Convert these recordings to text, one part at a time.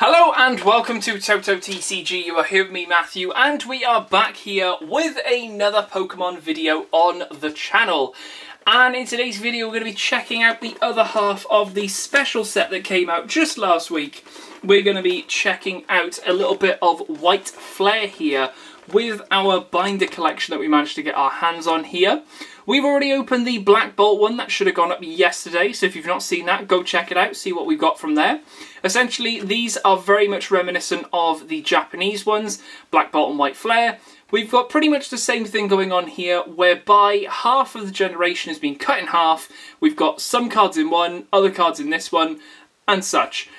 Hello and welcome to Toto TCG. You are here with me, Matthew, and we are back here with another Pokemon video on the channel. And in today's video we're going to be checking out the other half of the special set that came out just last week. We're going to be checking out a little bit of White Flare here with our binder collection that we managed to get our hands on here. We've already opened the Black Bolt one, that should have gone up yesterday, so if you've not seen that, go check it out, see what we've got from there. Essentially, these are very much reminiscent of the Japanese ones, Black Bolt and White Flare. We've got pretty much the same thing going on here, whereby half of the generation has been cut in half. We've got some cards in one, other cards in this one, and such.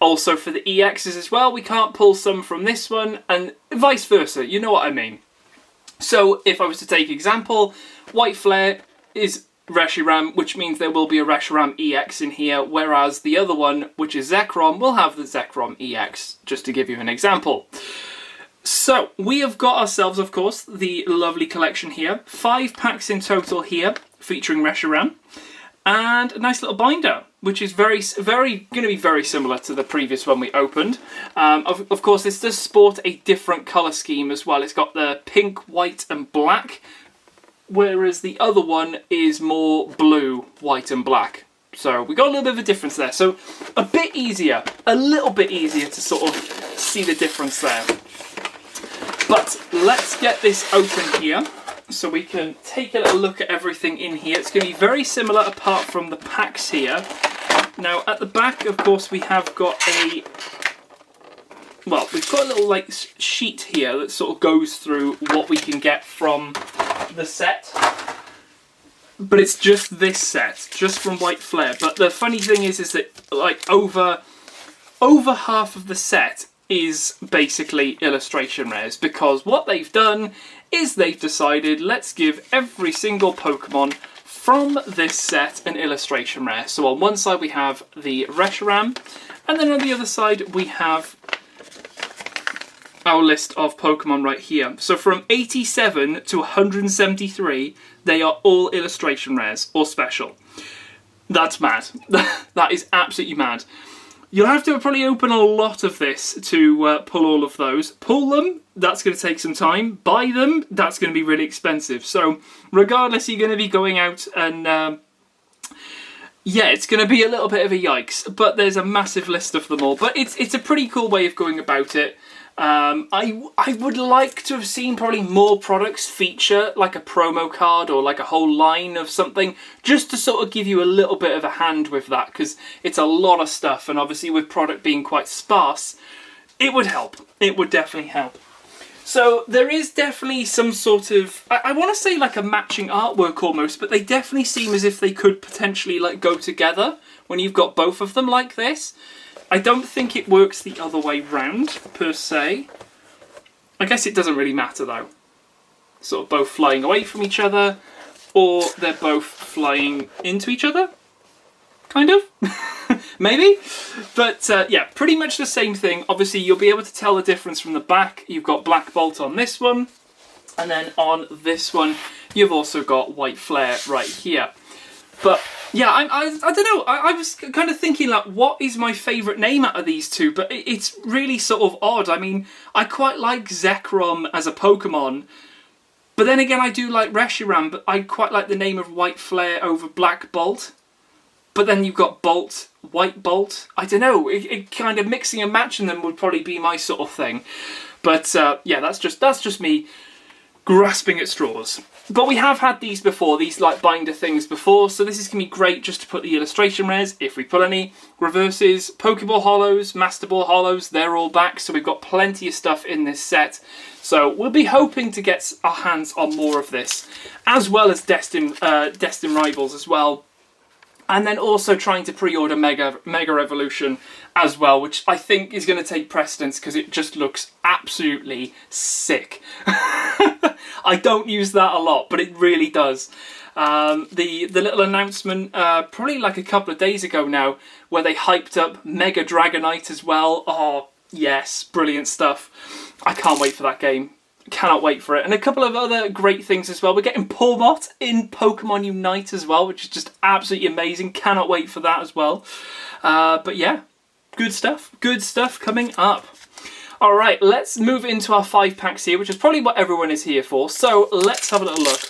Also for the EXs as well, we can't pull some from this one, and vice versa, you know what I mean. So, if I was to take example, White Flare is Reshiram, which means there will be a Reshiram EX in here, whereas the other one, which is Zekrom, will have the Zekrom EX, just to give you an example. So, we have got ourselves, of course, the lovely collection here. 5 packs in total here, featuring Reshiram. And a nice little binder, which is going to be very similar to the previous one we opened. Of course, this does sport a different colour scheme as well. It's got the pink, white and black, whereas the other one is more blue, white and black. So we got a little bit of a difference there. So a little bit easier to sort of see the difference there. But let's get this open here, so we can take a little look at everything in here. It's going to be very similar apart from the packs here. Now at the back, of course, we have got a little like sheet here that sort of goes through what we can get from the set. But it's just this set, just from White Flare. But the funny thing is that like over half of the set is basically illustration rares, because what they've done is they've decided, let's give every single Pokemon from this set an illustration rare. So on one side we have the Reshiram, and then on the other side we have our list of Pokemon right here. So from 87 to 173, they are all illustration rares, or special. That's mad. That is absolutely mad. You'll have to probably open a lot of this to pull all of those. Pull them, that's going to take some time. Buy them, that's going to be really expensive. So regardless, you're going to be going out and yeah, it's going to be a little bit of a yikes. But there's a massive list of them all. But it's a pretty cool way of going about it. I would like to have seen probably more products feature like a promo card or like a whole line of something, just to sort of give you a little bit of a hand with that, because it's a lot of stuff, and obviously with product being quite sparse, it would help. It would definitely help. So there is definitely some sort of, I want to say like a matching artwork almost, but they definitely seem as if they could potentially like go together when you've got both of them like this. I don't think it works the other way round, per se. I guess it doesn't really matter, though. Sort of both flying away from each other, or they're both flying into each other? Kind of? Maybe? But, yeah, pretty much the same thing. Obviously, you'll be able to tell the difference from the back. You've got Black Bolt on this one, and then on this one, you've also got White Flare right here. But yeah, I don't know. I was kind of thinking, like, what is my favourite name out of these two? But it's really sort of odd. I mean, I quite like Zekrom as a Pokemon. But then again, I do like Reshiram. But I quite like the name of White Flare over Black Bolt. But then you've got Bolt, White Bolt. I don't know. It kind of mixing and matching them would probably be my sort of thing. But yeah, that's just me grasping at straws. But we have had these before, these like binder things before, so this is going to be great just to put the illustration rares, if we pull any, reverses, Poké Ball Hollows, Master Ball Hollows, they're all back, so we've got plenty of stuff in this set. So we'll be hoping to get our hands on more of this, as well as Destin Rivals as well. And then also trying to pre-order Mega Evolution as well, which I think is going to take precedence because it just looks absolutely sick. I don't use that a lot, but it really does. The little announcement, probably like a couple of days ago now, where they hyped up Mega Dragonite as well. Oh, yes, brilliant stuff. I can't wait for that game. Cannot wait for it. And a couple of other great things as well. We're getting Pawmot in Pokemon Unite as well, which is just absolutely amazing. Cannot wait for that as well. But yeah, good stuff. Good stuff coming up. All right, let's move into our 5 packs here, which is probably what everyone is here for. So let's have a little look.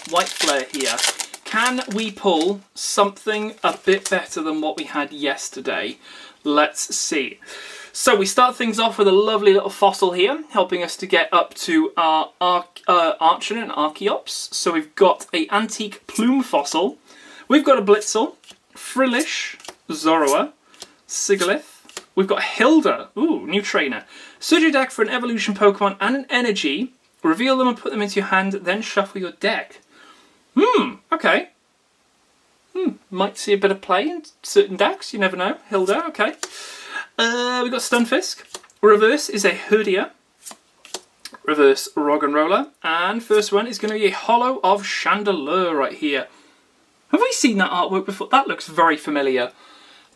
White Flare here. Can we pull something a bit better than what we had yesterday? Let's see. So we start things off with a lovely little fossil here, helping us to get up to our Archon and Archeops. So we've got a Antique Plume fossil. We've got a Blitzel, Frillish, Zorua, Sigalith. We've got Hilda. Ooh, new trainer. Search your deck for an evolution Pokemon and an energy. Reveal them and put them into your hand, then shuffle your deck. Okay. Might see a bit of play in certain decks, you never know. Hilda, okay. We've got Stunfisk. Reverse is a Herdia. Reverse Roggenrola. And first one is going to be a Hollow of Chandelure right here. Have we seen that artwork before? That looks very familiar.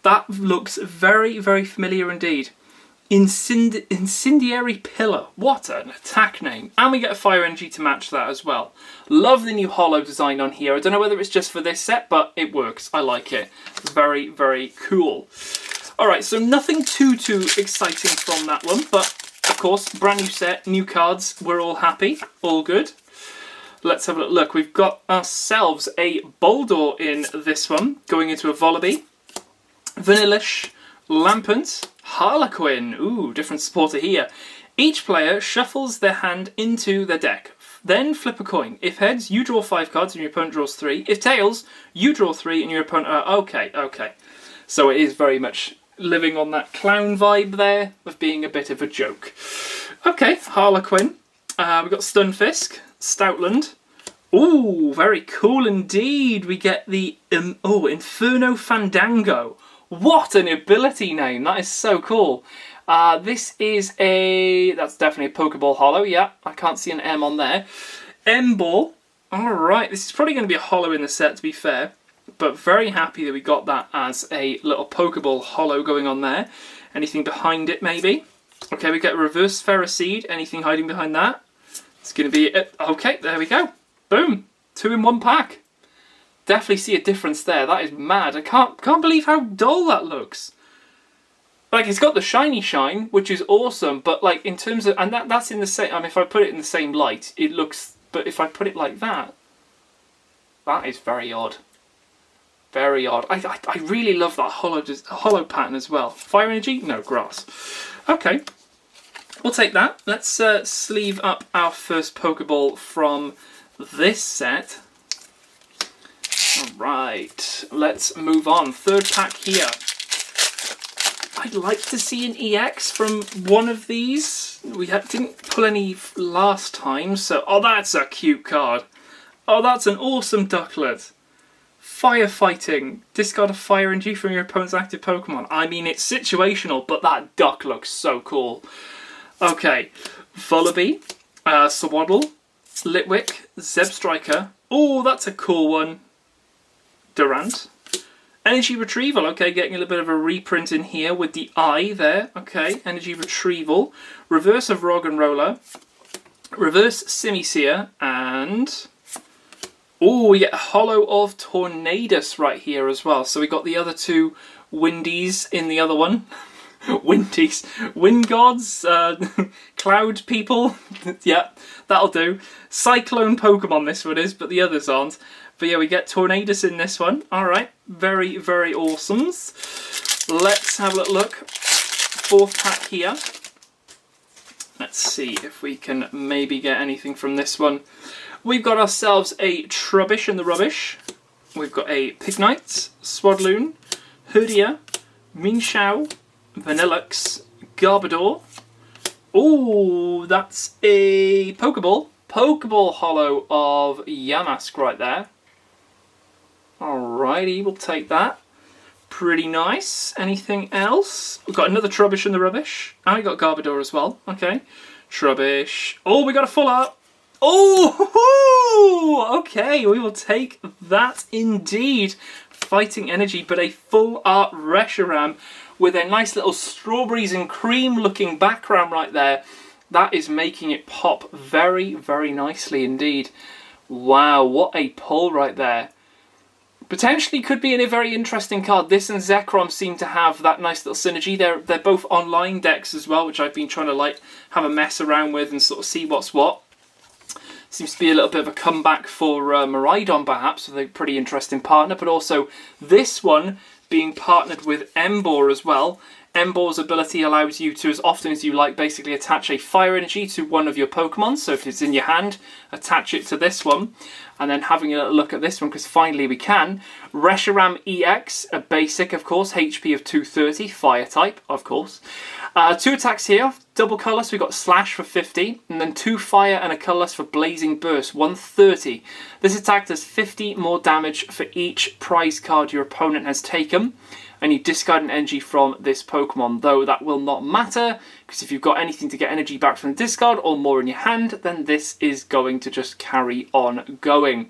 That looks very, very familiar indeed. Incendiary Pillar. What an attack name. And we get a Fire Energy to match that as well. Love the new hollow design on here. I don't know whether it's just for this set, but it works. I like it. Very, very cool. Alright, so nothing too exciting from that one. But, of course, brand new set, new cards. We're all happy. All good. Let's have a look. We've got ourselves a Boldor in this one. Going into a Volibee. Vanillish. Lampent. Harlequin, ooh, different supporter here. Each player shuffles their hand into their deck. Then flip a coin. If heads, you draw 5 cards and your opponent draws 3. If tails, you draw 3 and your opponent... okay. So it is very much living on that clown vibe there of being a bit of a joke. Okay, Harlequin. We've got Stunfisk, Stoutland. Ooh, very cool indeed. We get the Inferno Fandango. What an ability name! That is so cool. This is that's definitely a Poké Ball Hollow. Yeah, I can't see an M on there. Emboar. Alright, this is probably going to be a Hollow in the set, to be fair. But very happy that we got that as a little Poké Ball Hollow going on there. Anything behind it, maybe? Okay, we get Reverse Ferroseed. Anything hiding behind that? It's going to be... Okay, there we go. Boom. 2 in 1 pack. Definitely see a difference there. That is mad. I can't believe how dull that looks. Like, it's got the shiny shine, which is awesome, but like in terms of... And that's in the same... I mean, if I put it in the same light, it looks... But if I put it like that, that is very odd. Very odd. I really love that hollow pattern as well. Fire Energy? No, Grass. Okay. We'll take that. Let's sleeve up our first Pokeball from this set. Alright, let's move on. 3rd pack here. I'd like to see an EX from one of these. We didn't pull any last time, so... Oh, that's a cute card. Oh, that's an awesome Ducklet. Firefighting. Discard a Fire Energy from your opponent's active Pokemon. I mean, it's situational, but that duck looks so cool. Okay, Volibee, Swaddle, Litwick, Zebstrika. Oh, that's a cool one. Durant. Energy Retrieval, okay, getting a little bit of a reprint in here with the eye there. Okay, Energy Retrieval. Reverse of Roggenrola. Reverse Simisear. And... oh, we get a Hollow of Tornadus right here as well. So we got the other 2 Windies in the other one. Windies. Wind Gods. Cloud People. Yeah, that'll do. Cyclone Pokemon this one is, but the others aren't. But yeah, we get Tornadus in this one. Alright, very, very awesome. Let's have a little look. 4th pack here. Let's see if we can maybe get anything from this one. We've got ourselves a Trubbish in the Rubbish. We've got a Pignite, Swadloon, Herdia, Minshao, Vanillux, Garbodor. Ooh, that's a Pokeball. Pokeball Hollow of Yamask right there. Alrighty, we'll take that. Pretty nice. Anything else? We've got another Trubbish in the Rubbish. And we got Garbodor as well. Okay. Trubbish. Oh, we got a full art. Oh, okay. We will take that indeed. Fighting Energy, but a full art Reshiram with a nice little strawberries and cream looking background right there. That is making it pop very, very nicely indeed. Wow, what a pull right there. Potentially could be in a very interesting card. This and Zekrom seem to have that nice little synergy. They're both online decks as well, which I've been trying to like have a mess around with and sort of see what's what. Seems to be a little bit of a comeback for Miraidon perhaps, with a pretty interesting partner, but also this one being partnered with Emboar as well. Emboar's ability allows you to, as often as you like, basically attach a fire energy to one of your Pokemon. So if it's in your hand, attach it to this one. And then having a look at this one, because finally we can. Reshiram EX, a basic, of course, HP of 230, fire type, of course. 2 attacks here, double colours, we've got Slash for 50, and then 2 fire and a colourless for Blazing Burst, 130. This attack does 50 more damage for each prize card your opponent has taken. And you discard an energy from this Pokemon, though that will not matter, because if you've got anything to get energy back from the discard or more in your hand, then this is going to just carry on going.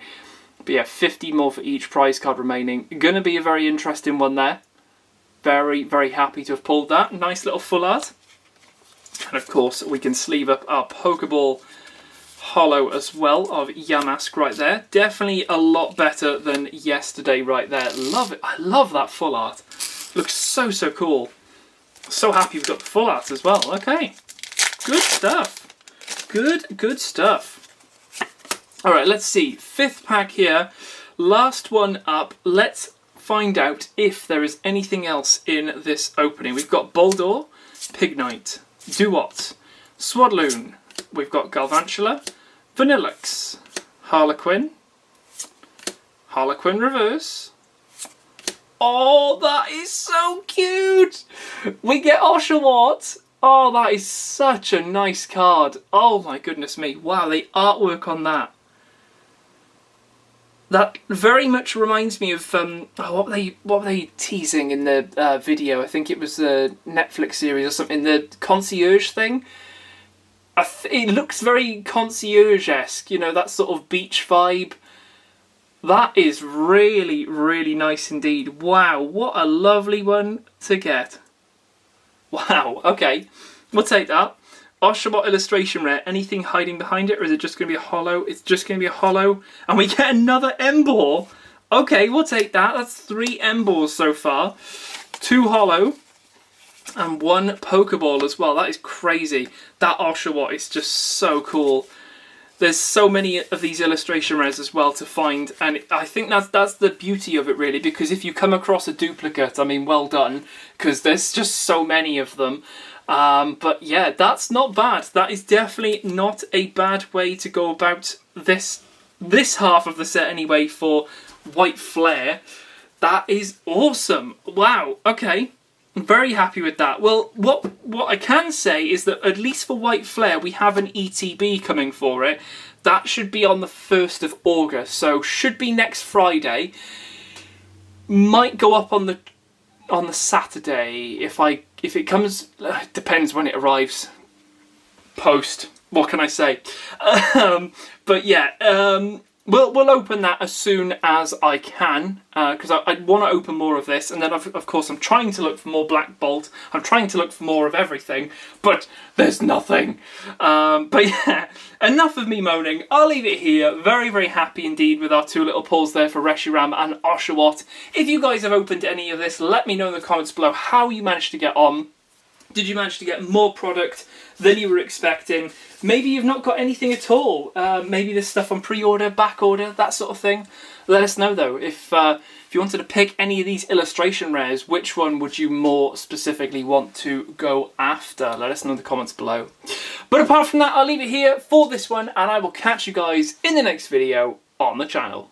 But yeah, 50 more for each prize card remaining. Going to be a very interesting one there. Very, very happy to have pulled that. Nice little full art. And of course, we can sleeve up our Poké Ball holo as well of Yamask right there. Definitely a lot better than yesterday right there. Love it. I love that full art. Looks so, so cool. So happy we've got the full art as well. Okay. Good stuff. Good stuff. Alright, let's see. 5th pack here. Last one up. Let's find out if there is anything else in this opening. We've got Boldore, Pignite, Duot, Swadloon. We've got Galvantula, Vanillix, Harlequin, Harlequin Reverse. Oh, that is so cute! We get Oshawott. Oh, that is such a nice card. Oh my goodness me. Wow, the artwork on that. That very much reminds me of what were they teasing in the video? I think it was the Netflix series or something, the concierge thing. It looks very concierge-esque, you know, that sort of beach vibe. That is really, really nice indeed. Wow, what a lovely one to get. Wow, okay, we'll take that. Oshawott illustration rare. Anything hiding behind it, or is it just going to be a holo? It's just going to be a holo. And we get another Emboar. Okay, we'll take that. That's 3 Emboars so far. 2 holo. And 1 Pokeball as well. That is crazy. That Oshawott is just so cool. There's so many of these illustration rares as well to find, and I think that's the beauty of it really, because if you come across a duplicate, I mean, well done, because there's just so many of them. But yeah, that's not bad. That is definitely not a bad way to go about this half of the set anyway for White Flare. That is awesome. Wow, okay. I'm very happy with that. Well, what I can say is that at least for White Flare, we have an ETB coming for it. That should be on the 1st of August, so should be next Friday. Might go up on the Saturday if it comes. Depends when it arrives. Post. What can I say? But yeah. We'll open that as soon as I can, because I want to open more of this, and then of course I'm trying to look for more Black Bolt, I'm trying to look for more of everything, but there's nothing. But yeah, enough of me moaning, I'll leave it here. Very, very happy indeed with our 2 little pulls there for Reshiram and Oshawott. If you guys have opened any of this, let me know in the comments below how you managed to get on. Did you manage to get more product than you were expecting? Maybe you've not got anything at all. Maybe there's stuff on pre-order, back order, that sort of thing. Let us know though. If you wanted to pick any of these illustration rares, which one would you more specifically want to go after? Let us know in the comments below. But apart from that, I'll leave it here for this one, and I will catch you guys in the next video on the channel.